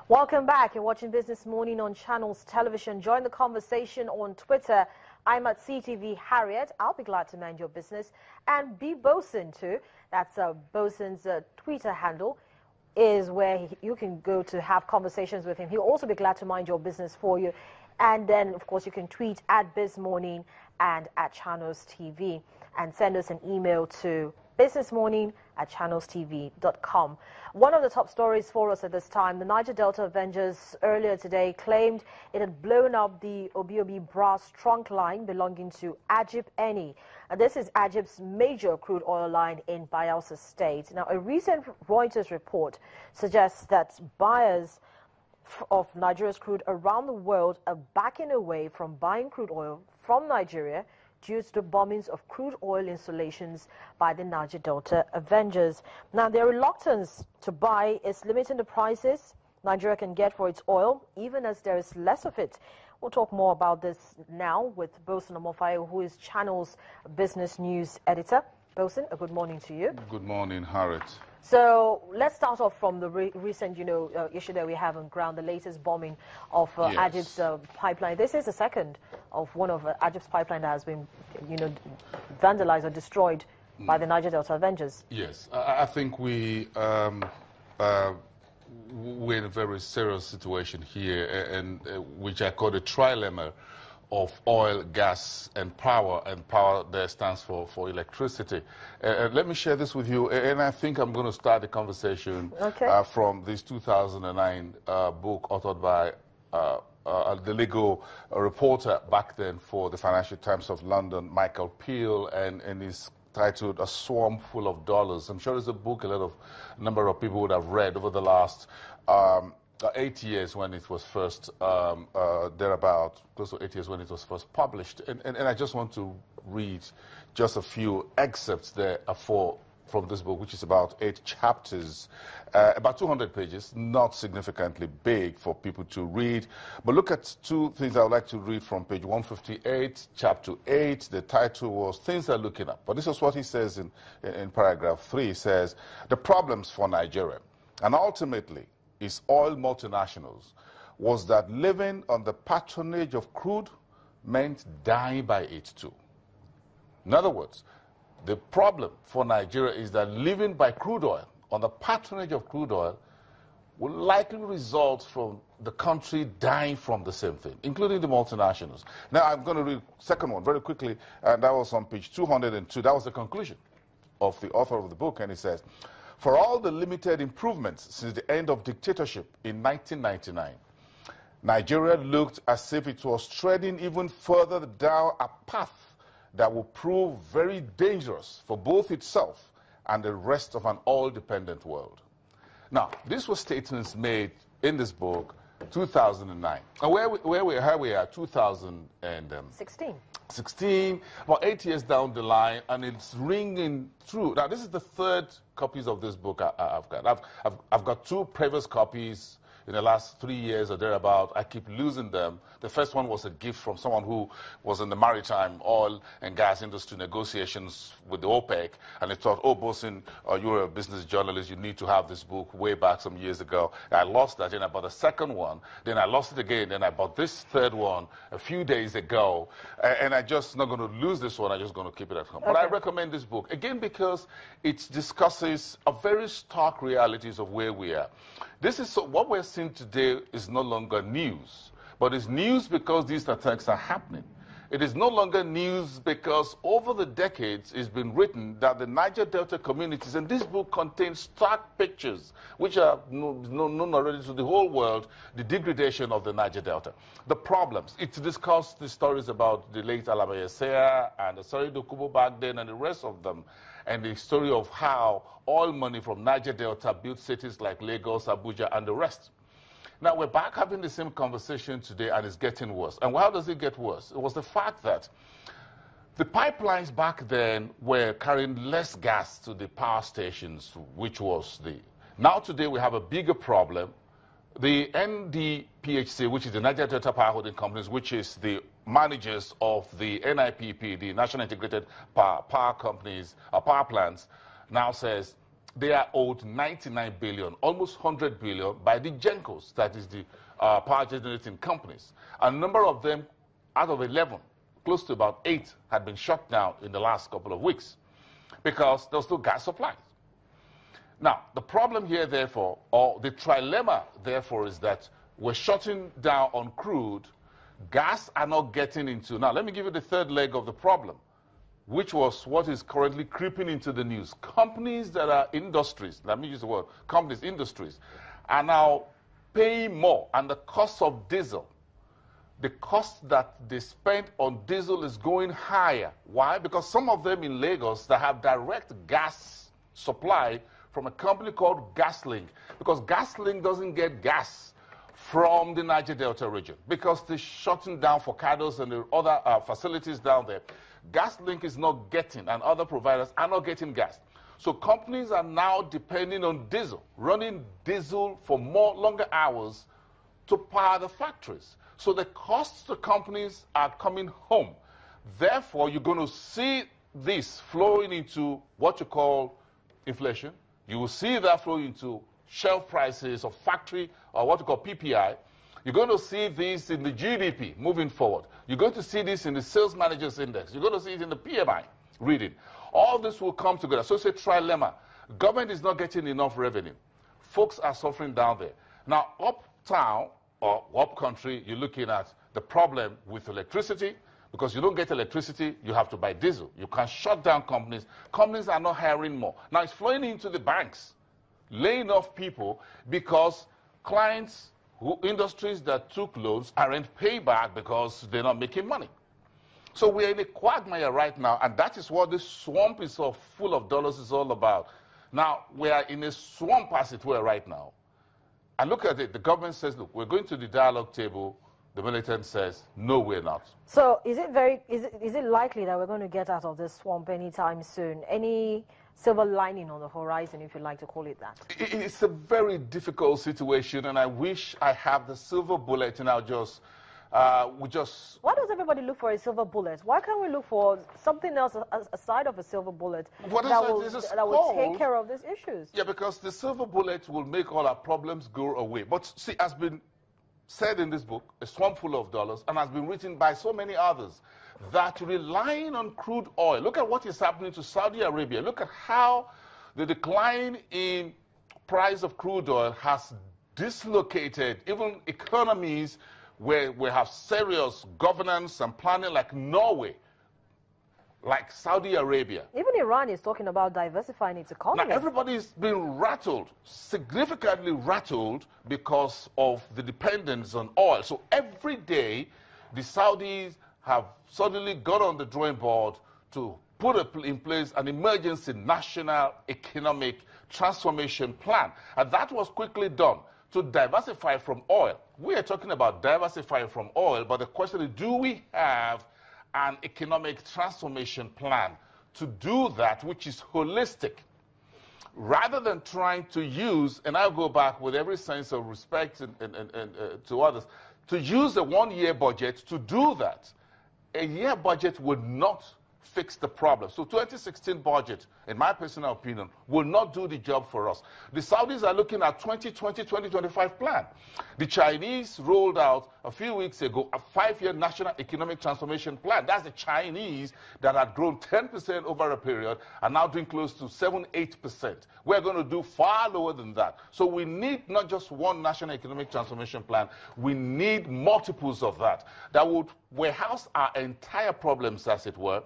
Welcome back. You're watching Business Morning on Channels Television. Join the conversation on Twitter. I'm at CTV Harriet. I'll be glad to mind your business. And B Bosun too. That's Bosun's Twitter handle is where you can go to have conversations with him. He'll also be glad to mind your business for you. And then, of course, you can tweet at BizMorning and at Channels TV and send us an email to businessmorning@channelstv.com. One of the top stories for us at this time, the Niger Delta Avengers earlier today claimed it had blown up the Obi brass trunk line belonging to Agip Eni. This is Agip's major crude oil line in Bayelsa State. Now, a recent Reuters report suggests that buyers of Nigeria's crude around the world are backing away from buying crude oil from Nigeria due to the bombings of crude oil installations by the Niger Delta Avengers. Now, their reluctance to buy is limiting the prices Nigeria can get for its oil, even as there is less of it. We'll talk more about this now with Bosun Omofayo, who is Channel's business news editor. Bosun, a good morning to you. Good morning, Harriet. So let's start off from the recent, issue that we have on ground, the latest bombing of Agip's pipeline. This is the second of one of Agip's pipeline that has been, vandalized or destroyed by the Niger Delta Avengers. Yes, I think we're in a very serious situation here, and which I call the trilemma of oil, gas, and power there stands for electricity. Let me share this with you, and I think I'm going to start the conversation from this 2009 book authored by the legal reporter back then for the Financial Times of London, Michael Peel, and it's titled A Swarm Full of Dollars. I'm sure it's a book a number of people would have read over the last 8 years when it was first, thereabout, close to 8 years when it was first published. And I just want to read just a few excerpts there from this book, which is about 8 chapters, about 200 pages, not significantly big for people to read. But look at two things I would like to read from page 158, chapter 8. The title was Things Are Looking Up. But this is what he says in paragraph 3. He says, the problems for Nigeria, and ultimately its oil multinationals, was that living on the patronage of crude meant dying by it too. In other words, the problem for Nigeria is that living by crude oil, on the patronage of crude oil, will likely result from the country dying from the same thing, including the multinationals. Now, I'm going to read the second one very quickly, and that was on page 202. That was the conclusion of the author of the book, and he says, for all the limited improvements since the end of dictatorship in 1999, Nigeria looked as if it was treading even further down a path that would prove very dangerous for both itself and the rest of an oil-dependent world. Now, these were statements made in this book, 2009. And here we are, 2016, about 8 years down the line, and it's ringing true. Now, this is the third copies of this book I've got. I've got 2 previous copies in the last 3 years or thereabout. I keep losing them. The first one was a gift from someone who was in the maritime oil and gas industry negotiations with the OPEC, and they thought, oh, Bosun, you're a business journalist, you need to have this book way back some years ago. I lost that, then I bought the second one, then I lost it again, then I bought this third one a few days ago, and I'm just not going to lose this one, I'm just going to keep it at home. Okay. But I recommend this book, again, because it discusses a very stark realities of where we are. This is what we're seeing today is no longer news, but it's news because these attacks are happening. It is no longer news because over the decades it's been written that the Niger Delta communities, and this book contains stark pictures which are known already to the whole world, the degradation of the Niger Delta, the problems. It's discussed the stories about the late Alaba Yesaya and the Sari Dokubo back then and the rest of them, and the story of how oil money from Niger Delta built cities like Lagos, Abuja, and the rest. Now, we're back having the same conversation today, and it's getting worse. And how does it get worse? It was the fact that the pipelines back then were carrying less gas to the power stations, which was the... Now, today, we have a bigger problem. The NDPHC, which is the Niger Delta Power Holding Companies, which is the managers of the NIPP, the National Integrated Power Companies, power plants, now says they are owed 99 billion, almost 100 billion by the GENCOs, that is the power generating companies. A number of them, out of 11, close to about 8, had been shut down in the last couple of weeks because there was no gas supply. Now, the problem here, therefore, or the trilemma, therefore, is that we're shutting down on crude. Gas are not getting into. Now, let me give you the third leg of the problem, which was what is currently creeping into the news. Companies that are industries, let me use the word, companies, industries, are now paying more, and the cost of diesel, the cost that they spend on diesel is going higher. Why? Because some of them in Lagos that have direct gas supply from a company called GasLink, because GasLink doesn't get gas from the Niger Delta region because they're shutting down Forcados and the other facilities down there. GasLink is not getting, and other providers are not getting gas. So companies are now depending on diesel, running diesel for longer hours to power the factories. So the costs to companies are coming home. Therefore, you're going to see this flowing into what you call inflation. You will see that flow into shelf prices of factory, or what you call PPI. You're going to see this in the GDP moving forward. You're going to see this in the sales managers index. You're going to see it in the PMI reading. All this will come together. So it's a trilemma. Government is not getting enough revenue. Folks are suffering down there. Now, uptown or up country, you're looking at the problem with electricity. Because you don't get electricity, you have to buy diesel. You can shut down companies. Companies are not hiring more. Now it's flowing into the banks, laying off people because clients, industries that took loans aren't paid back because they're not making money. So we're in a quagmire right now, and that is what this swamp is so full of dollars is all about. Now, we are in a swamp, as it were, right now. And look at it. The government says, look, we're going to the dialogue table. The militant says, no, we're not. So is it likely that we're going to get out of this swamp anytime soon? Any silver lining on the horizon, if you like to call it that? It's a very difficult situation, and I wish I had the silver bullet, and Why does everybody look for a silver bullet? Why can't we look for something else aside of a silver bullet that will take care of these issues? Yeah, because the silver bullet will make all our problems go away. But see, has been said in this book, A Swamp Full of Dollars, and has been written by so many others, that relying on crude oil, look at what is happening to Saudi Arabia. Look at how the decline in price of crude oil has dislocated even economies where we have serious governance and planning, like Norway, like Saudi Arabia. Even Iran is talking about diversifying its economy. Now, everybody's been rattled, significantly rattled, because of the dependence on oil. So every day, the Saudis have suddenly got on the drawing board to put in place an emergency national economic transformation plan. And that was quickly done to diversify from oil. We are talking about diversifying from oil, but the question is, do we have an economic transformation plan to do that, which is holistic, rather than trying to use, and I'll go back with every sense of respect to others, to use a one-year budget to do that. A year budget would not fix the problem. So 2016 budget, in my personal opinion, will not do the job for us. The Saudis are looking at 2020-2025 plan. The Chinese rolled out a few weeks ago a 5-year national economic transformation plan. That's the Chinese that had grown 10% over a period and now doing close to 7-8%. We're going to do far lower than that. So we need not just one national economic transformation plan. We need multiples of that would warehouse our entire problems, as it were,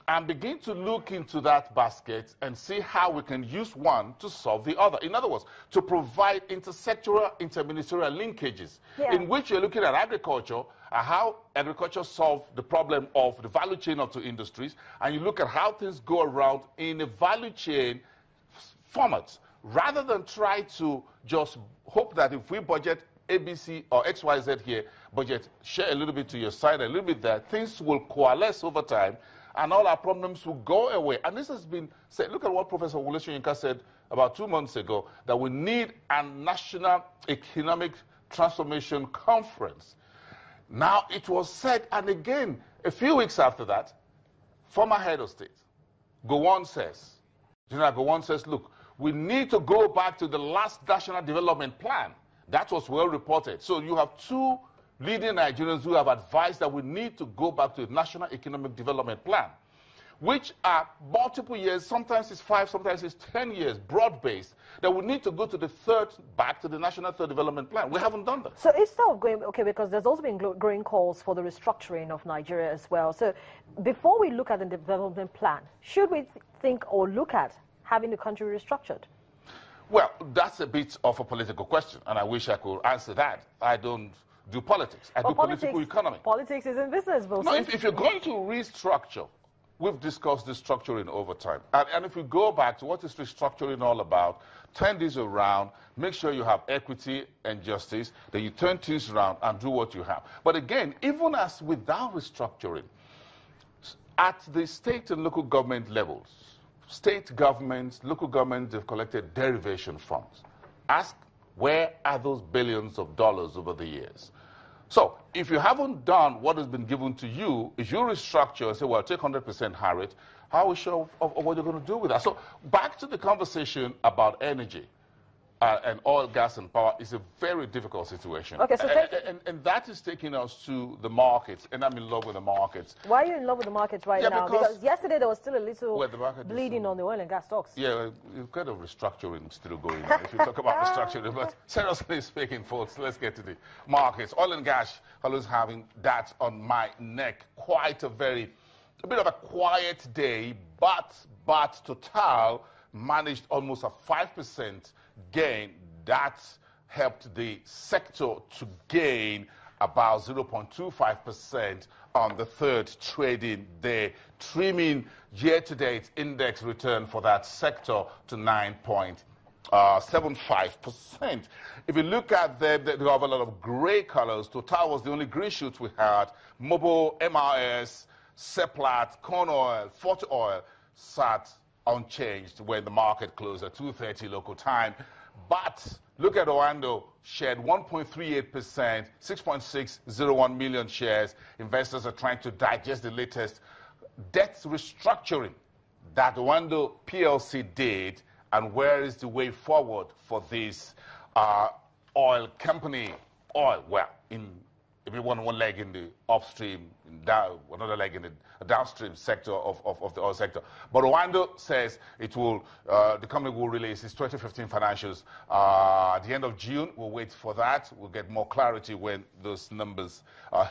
and begin to look into that basket and see how we can use one to solve the other. In other words, to provide intersectoral, interministerial linkages, in which you're looking at agriculture, how agriculture solves the problem of the value chain of two industries, and you look at how things go around in a value chain format, rather than try to just hope that if we budget ABC or XYZ here, budget, share a little bit to your side, a little bit there, things will coalesce over time, and all our problems will go away. And this has been said. Look at what Professor Wole Soyinka said about 2 months ago, that we need a national economic transformation conference. Now, it was said, and again, a few weeks after that, former head of state, Gowon says, General Gowon says, look, we need to go back to the last National Development Plan. That was well reported. So you have two leading Nigerians who have advised that we need to go back to the National Economic Development Plan, which are multiple years, sometimes it's 5, sometimes it's 10 years, broad-based, that we need to go to back to the National Third Development Plan. We haven't done that. So instead of going, okay, because there's also been growing calls for the restructuring of Nigeria as well. So before we look at the development plan, should we think or look at having the country restructured? Well, that's a bit of a political question, and I wish I could answer that. I don't do politics. I do political economy. Politics isn't business, Wilson. No, if you're going to restructure, we've discussed this structuring over time. And if we go back to what is restructuring all about, turn this around, make sure you have equity and justice, then you turn things around and do what you have. But again, even as without restructuring, at the state and local government levels, state governments, local governments have collected derivation funds. Ask, where are those billions of dollars over the years? So if you haven't done what has been given to you, if you restructure and say, well, take 100% Harriet, how are we sure of what you're going to do with that? So back to the conversation about energy and oil, gas, and power is a very difficult situation. Okay, so and that is taking us to the markets, and I'm in love with the markets. Why are you in love with the markets now? Because yesterday there was still a little bleeding on the oil and gas stocks. Yeah, it's kind of restructuring still going on, if you talk about restructuring. But seriously speaking, folks, let's get to the markets. Oil and gas, always having that on my neck. Quite a bit of a quiet day, but Total managed almost a 5% gain. That helped the sector to gain about 0.25% on the third trading day, trimming year-to-date index return for that sector to 9.75%. If you look at them, they have a lot of gray colors. Total was the only green shoots we had. Mobil, MRS, Seplat, Corn Oil, Fort Oil sat unchanged when the market closed at 2:30 local time. But look at Oando, shared 1.38%, 6.601 million shares. Investors are trying to digest the latest debt restructuring that Oando PLC did, and where is the way forward for this oil company? Well, if you want one leg in the upstream, another leg in the downstream sector of the oil sector. But Oando says it will, the company will release its 2015 financials at the end of June. We'll wait for that. We'll get more clarity when those numbers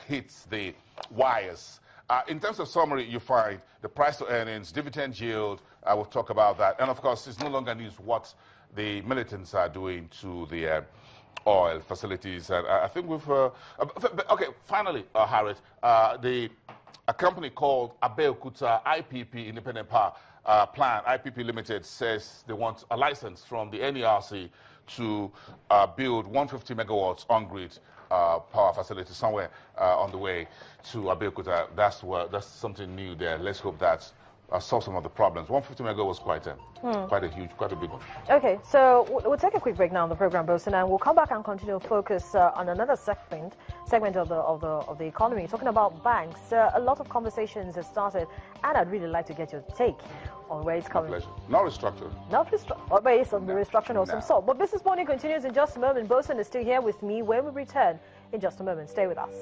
hit the wires. In terms of summary, you find the price to earnings, dividend yield, I will talk about that. And of course, it's no longer news what the militants are doing to the oil facilities. And I think we've, okay, finally, Harriet, a company called Abeokuta IPP, Independent Power Plant, IPP Limited, says they want a license from the NERC to build 150 megawatts on-grid power facility somewhere on the way to Abeokuta. That's something new there. Let's hope that solve some of the problems. 150 megawatts was quite a big one. Okay, so we'll take a quick break now on the program, Wilson, and we'll come back and continue to focus on another segment of the economy, talking about banks. A lot of conversations have started, and I'd really like to get your take on where it's coming. My pleasure. Not restructuring. Not restructuring, or based on the restructuring of some sort. But Business Morning continues in just a moment. Bosun is still here with me when we return in just a moment. Stay with us.